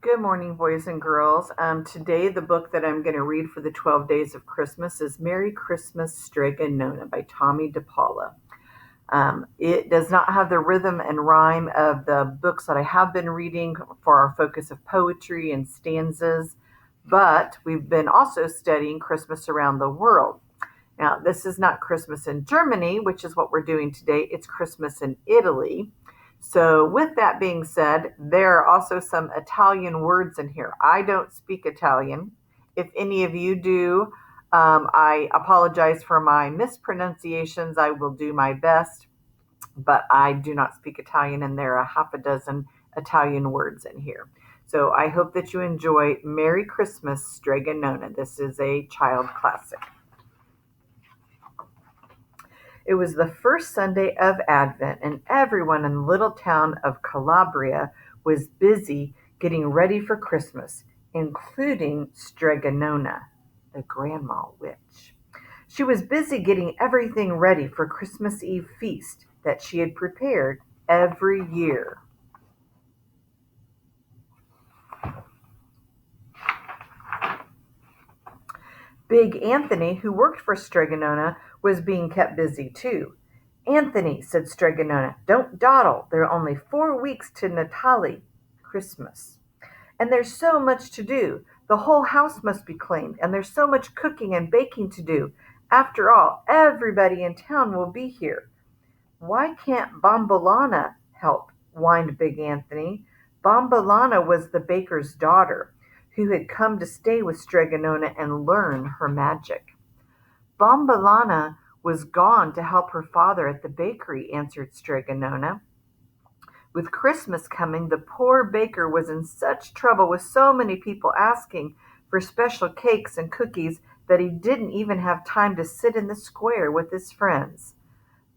Good morning, boys and girls. Today, the book that I'm going to read for the 12 Days of Christmas is Merry Christmas, Strega Nona by Tommy DePaula. It does not have the rhythm and rhyme of the books that I have been reading for our focus of poetry and stanzas, but we've been also studying Christmas around the world. Now, this is not Christmas in Germany, which is what we're doing today. It's Christmas in Italy. So, with that being said, there are also some Italian words in here. I don't speak Italian. If any of you do, I apologize for my mispronunciations. I will do my best, but I do not speak Italian, and there are half a dozen Italian words in here. So, I hope that you enjoy Merry Christmas, Strega Nona. This is a child classic. It was the first Sunday of Advent, and everyone in the little town of Calabria was busy getting ready for Christmas, including Strega Nona, the grandma witch. She was busy getting everything ready for Christmas Eve feast that she had prepared every year. Big Anthony, who worked for Strega Nona, was being kept busy too. Anthony, said Strega Nona, don't dawdle. There are only 4 weeks to Natali, Christmas. And there's so much to do. The whole house must be cleaned, and there's so much cooking and baking to do. After all, everybody in town will be here. Why can't Bombolana help? Whined Big Anthony. Bombolana was the baker's daughter, who had come to stay with Strega Nona and learn her magic. Bombolana was gone to help her father at the bakery, answered Strega Nona. With Christmas coming, the poor baker was in such trouble with so many people asking for special cakes and cookies that he didn't even have time to sit in the square with his friends.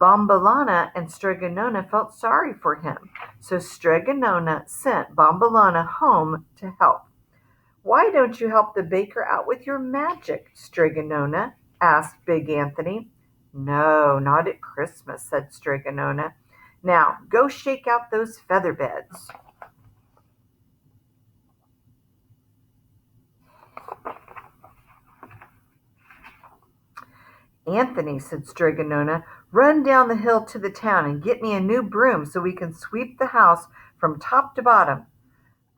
Bombolana and Strega Nona felt sorry for him, so Strega Nona sent Bombolana home to help. Why don't you help the baker out with your magic, Strega Nona? Asked Big Anthony. No, not at Christmas, said Strega Nona. Now, go shake out those feather beds. Anthony, said Strega Nona, run down the hill to the town and get me a new broom so we can sweep the house from top to bottom.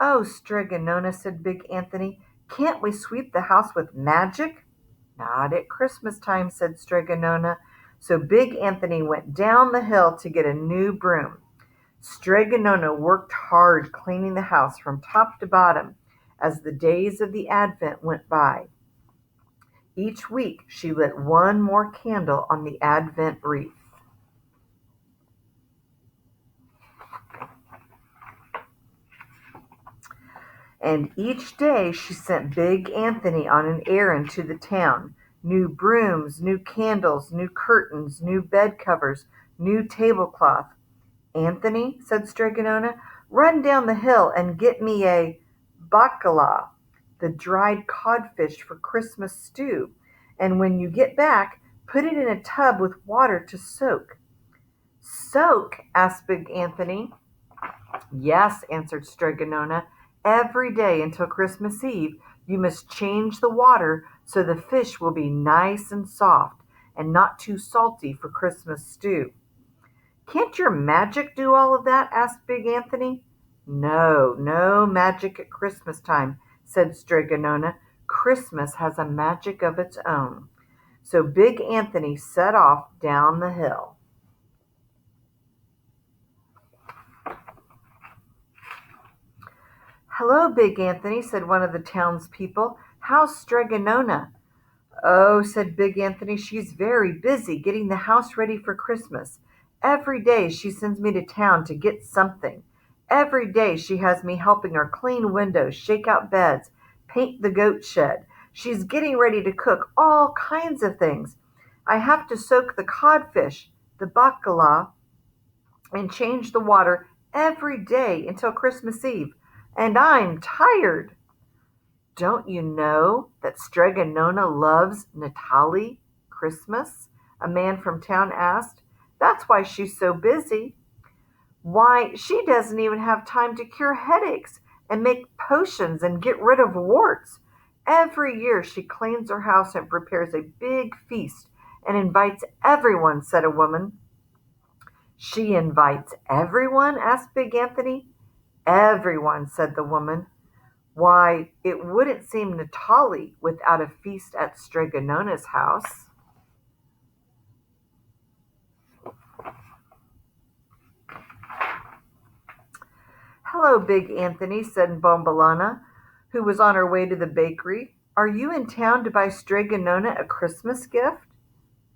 Oh, Strega Nona, said Big Anthony, can't we sweep the house with magic? Not at Christmas time, said Strega Nona. So Big Anthony went down the hill to get a new broom. Strega Nona worked hard cleaning the house from top to bottom as the days of the Advent went by. Each week she lit one more candle on the Advent wreath. And each day she sent Big Anthony on an errand to the town. New brooms, new candles, new curtains, new bed covers, new tablecloth. Anthony, said Strega Nona, run down the hill and get me a bacala, the dried codfish for Christmas stew. And when you get back, put it in a tub with water to soak. Soak? Asked Big Anthony. Yes, answered Strega Nona. Every day until Christmas Eve, you must change the water so the fish will be nice and soft and not too salty for Christmas stew. Can't your magic do all of that? Asked Big Anthony. No, no magic at Christmas time, said Strega Nona. Christmas has a magic of its own. So Big Anthony set off down the hill. Hello, Big Anthony, said one of the townspeople. How's Strega Nona? Oh, said Big Anthony, she's very busy getting the house ready for Christmas. Every day she sends me to town to get something. Every day she has me helping her clean windows, shake out beds, paint the goat shed. She's getting ready to cook all kinds of things. I have to soak the codfish, the bacala, and change the water every day until Christmas Eve. And I'm tired. Don't you know that Strega Nona loves Natali, Christmas? A man from town asked. That's why she's so busy. Why, she doesn't even have time to cure headaches, and make potions and get rid of warts. Every year she cleans her house and prepares a big feast and invites everyone, said a woman. She invites everyone? Asked Big Anthony. Everyone, said the woman. Why, it wouldn't seem Natali without a feast at Strega Nona's house. Hello, Big Anthony, said Bombolana, who was on her way to the bakery. Are you in town to buy Strega Nona a Christmas gift?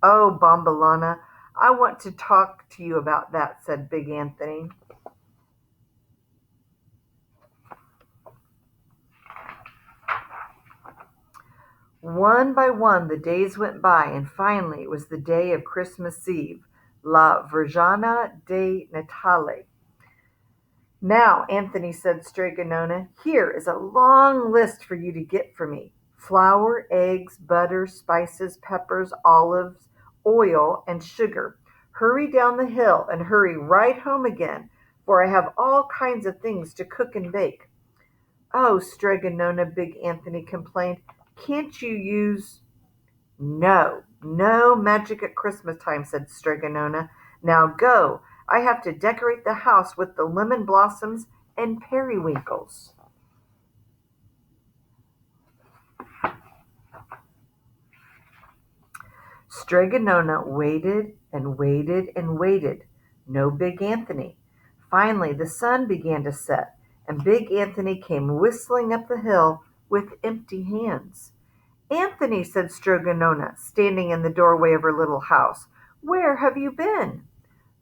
Oh, Bombolana, I want to talk to you about that, said Big Anthony. One by one the days went by, and finally it was the day of Christmas Eve, La Verjana de Natale. Now, Anthony, said Strega Nona, here is a long list for you to get for me. Flour, eggs, butter, spices, peppers, olives, oil, and sugar. Hurry down the hill and hurry right home again, for I have all kinds of things to cook and bake. Oh, Strega Nona, Big Anthony complained, can't you use... No, no magic at Christmas time, said Strega Nona. Now go. I have to decorate the house with the lemon blossoms and periwinkles. Strega Nona waited and waited and waited. No Big Anthony. Finally, the sun began to set, and Big Anthony came whistling up the hill with empty hands. Anthony, said Strega Nona, standing in the doorway of her little house, where have you been?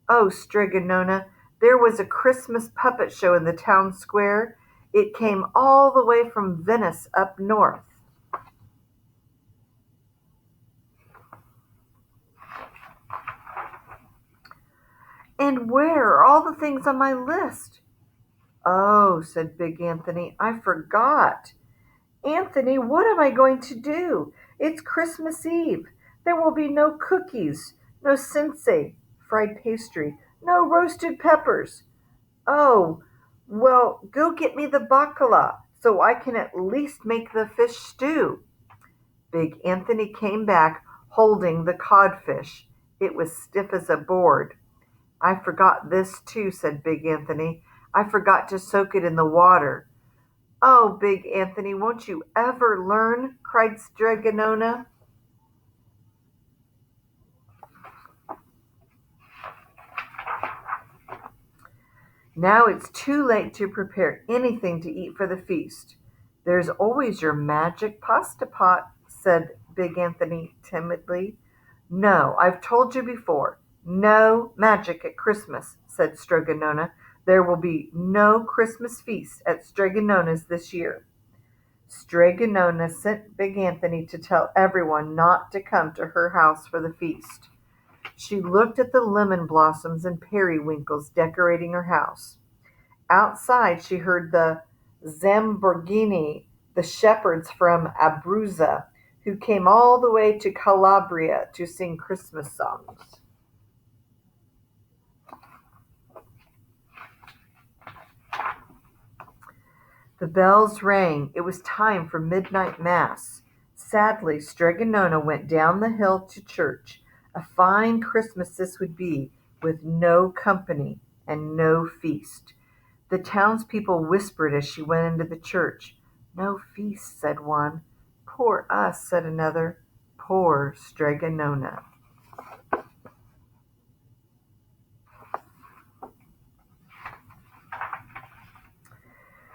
Oh, Strega Nona, there was a Christmas puppet show in the town square. It came all the way from Venice up north. And where are all the things on my list? Oh, said Big Anthony, I forgot. Anthony, what am I going to do? It's Christmas Eve. There will be no cookies, no sensei, fried pastry, no roasted peppers. Oh, well, go get me the bacala so I can at least make the fish stew. Big Anthony came back holding the codfish. It was stiff as a board. I forgot this too, said Big Anthony. I forgot to soak it in the water. Oh, Big Anthony, won't you ever learn? Cried Strega Nona. Now it's too late to prepare anything to eat for the feast. There's always your magic pasta pot, said Big Anthony timidly. No, I've told you before. No magic at Christmas, said Strega Nona. There will be no Christmas feast at Strega Nona's this year. Strega Nona sent Big Anthony to tell everyone not to come to her house for the feast. She looked at the lemon blossoms and periwinkles decorating her house. Outside she heard the Zamborghini, the shepherds from Abruzza, who came all the way to Calabria to sing Christmas songs. The bells rang. It was time for midnight mass. Sadly, Strega Nona went down the hill to church. A fine Christmas this would be, with no company and no feast. The townspeople whispered as she went into the church. No feast, said one. Poor us, said another. Poor Strega Nona.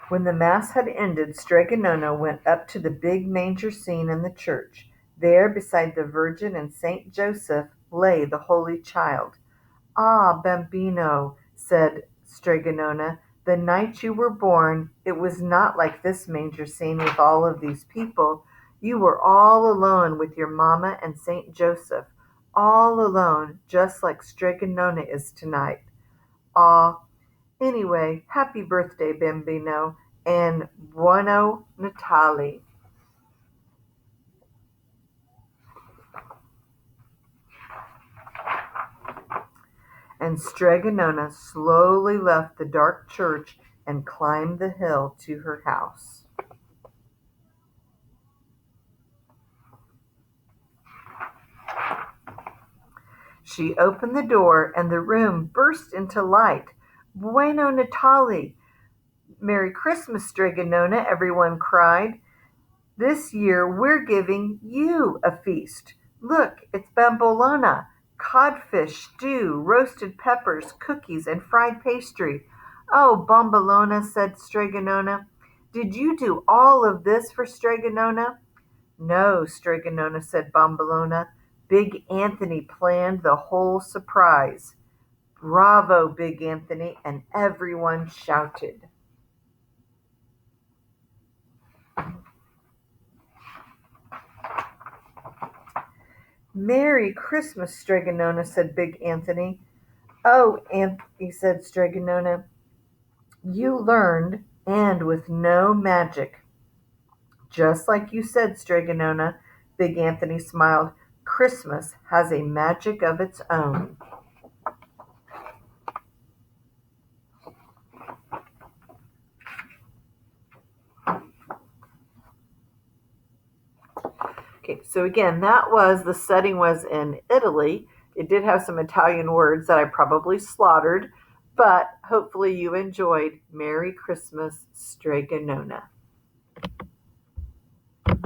When the mass had ended, Strega Nona went up to the big manger scene in the church. There, beside the Virgin and Saint Joseph, lay the Holy Child. Ah, Bambino, said Strega Nona, the night you were born, it was not like this manger scene with all of these people. You were all alone with your mamma and Saint Joseph, all alone, just like Strega Nona is tonight. Ah, anyway, happy birthday, Bambino, and Buono Natale. And Strega Nona slowly left the dark church and climbed the hill to her house. She opened the door, and the room burst into light. Bueno Natale! Merry Christmas, Strega Nona, everyone cried. This year we're giving you a feast. Look, it's bambolona, codfish stew, roasted peppers, cookies, and fried pastry. Oh, Bombolona, said Strega Nona. Did you do all of this for Strega Nona? No, Strega Nona, said Bombolona. Big Anthony planned the whole surprise. Bravo, Big Anthony, and everyone shouted. Merry Christmas, Strega Nona, said Big Anthony. Oh, Anthony, said Strega Nona, you learned, and with no magic. Just like you said, Strega Nona, Big Anthony smiled. Christmas has a magic of its own. Okay, so again, the setting was in Italy. It did have some Italian words that I probably slaughtered, but hopefully you enjoyed Merry Christmas, Strega Nona.